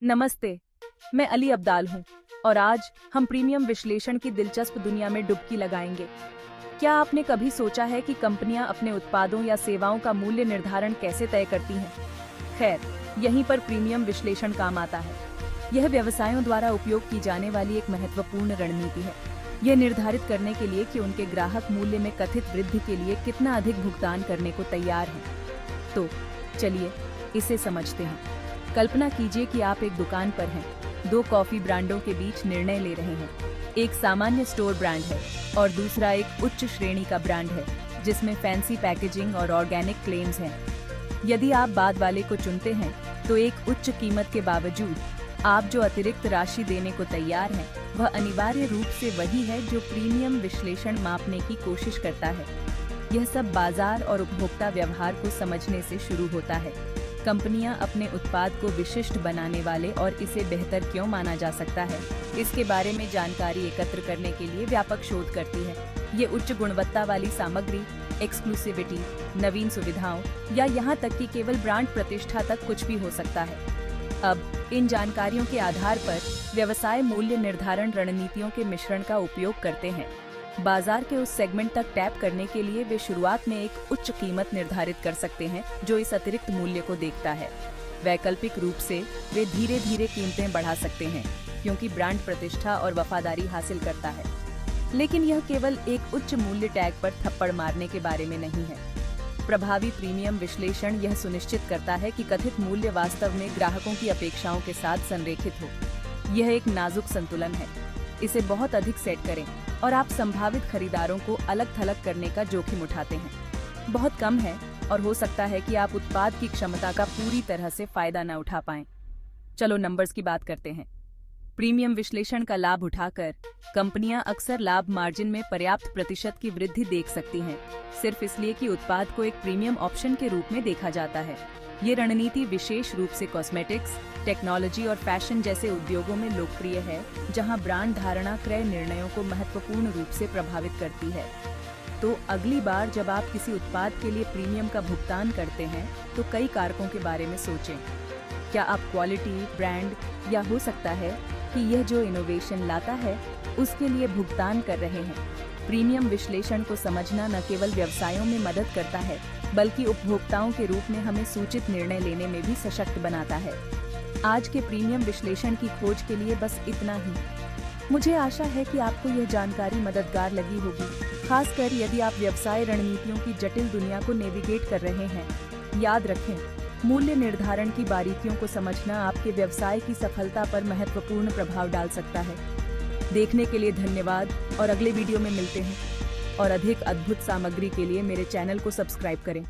नमस्ते, मैं अली अब्दाल हूँ और आज हम प्रीमियम विश्लेषण की दिलचस्प दुनिया में डुबकी लगाएंगे। क्या आपने कभी सोचा है कि कंपनियां अपने उत्पादों या सेवाओं का मूल्य निर्धारण कैसे तय करती हैं? खैर, यहीं पर प्रीमियम विश्लेषण काम आता है। यह व्यवसायों द्वारा उपयोग की जाने वाली एक महत्वपूर्ण रणनीति है। यह निर्धारित करने के लिए कि उनके ग्राहक मूल्य में कथित वृद्धि के लिए कितना अधिक भुगतान करने को तैयार हैं। तो चलिए इसे समझते हैं। कल्पना कीजिए कि आप एक दुकान पर हैं, दो कॉफी ब्रांडों के बीच निर्णय ले रहे हैं। एक सामान्य स्टोर ब्रांड है और दूसरा एक उच्च श्रेणी का ब्रांड है जिसमें फैंसी पैकेजिंग और ऑर्गेनिक क्लेम्स हैं। यदि आप बाद वाले को चुनते हैं तो एक उच्च कीमत के बावजूद आप जो अतिरिक्त राशि देने को तैयार हैं वह अनिवार्य रूप से वही है जो प्रीमियम विश्लेषण मापने की कोशिश करता है। यह सब बाजार और उपभोक्ता व्यवहार को समझने से शुरू होता है। कंपनियां अपने उत्पाद को विशिष्ट बनाने वाले और इसे बेहतर क्यों माना जा सकता है, इसके बारे में जानकारी एकत्र करने के लिए व्यापक शोध करती है। ये उच्च गुणवत्ता वाली सामग्री, एक्सक्लूसिविटी, नवीन सुविधाओं या यहाँ तक कि केवल ब्रांड प्रतिष्ठा तक कुछ भी हो सकता है। अब इन जानकारियों के आधार पर व्यवसाय मूल्य निर्धारण रणनीतियों के मिश्रण का उपयोग करते हैं। बाजार के उस सेगमेंट तक टैप करने के लिए वे शुरुआत में एक उच्च कीमत निर्धारित कर सकते हैं जो इस अतिरिक्त मूल्य को देखता है। वैकल्पिक रूप से वे धीरे धीरे कीमतें बढ़ा सकते हैं क्योंकि ब्रांड प्रतिष्ठा और वफादारी हासिल करता है। लेकिन यह केवल एक उच्च मूल्य टैग पर थप्पड़ मारने के बारे में नहीं है। प्रभावी प्रीमियम विश्लेषण यह सुनिश्चित करता है कि कथित मूल्य वास्तव में ग्राहकों की अपेक्षाओं के साथ संरेखित हो। यह एक नाजुक संतुलन है। इसे बहुत अधिक सेट करें और आप संभावित खरीदारों को अलग थलग करने का जोखिम उठाते हैं। बहुत कम है और हो सकता है कि आप उत्पाद की क्षमता का पूरी तरह से फायदा न उठा पाएं। चलो नंबर्स की बात करते हैं। प्रीमियम विश्लेषण का लाभ उठाकर कंपनियां अक्सर लाभ मार्जिन में पर्याप्त प्रतिशत की वृद्धि देख सकती हैं, सिर्फ इसलिए कि उत्पाद को एक प्रीमियम ऑप्शन के रूप में देखा जाता है। ये रणनीति विशेष रूप से कॉस्मेटिक्स, टेक्नोलॉजी और फैशन जैसे उद्योगों में लोकप्रिय है, जहां ब्रांड धारणा क्रय निर्णयों को महत्वपूर्ण रूप से प्रभावित करती है। तो अगली बार जब आप किसी उत्पाद के लिए प्रीमियम का भुगतान करते हैं तो कई कारकों के बारे में सोचें। क्या आप क्वालिटी, ब्रांड या हो सकता है कि यह जो इनोवेशन लाता है उसके लिए भुगतान कर रहे हैं। प्रीमियम विश्लेषण को समझना न केवल व्यवसायों में मदद करता है बल्कि उपभोक्ताओं के रूप में हमें सूचित निर्णय लेने में भी सशक्त बनाता है। आज के प्रीमियम विश्लेषण की खोज के लिए बस इतना ही। मुझे आशा है कि आपको यह जानकारी मददगार लगी होगी, खासकर यदि आप व्यवसाय रणनीतियों की जटिल दुनिया को नेविगेट कर रहे हैं। याद रखें, मूल्य निर्धारण की बारीकियों को समझना आपके व्यवसाय की सफलता पर महत्वपूर्ण प्रभाव डाल सकता है। देखने के लिए धन्यवाद और अगले वीडियो में मिलते हैं। और अधिक अद्भुत सामग्री के लिए मेरे चैनल को सब्सक्राइब करें।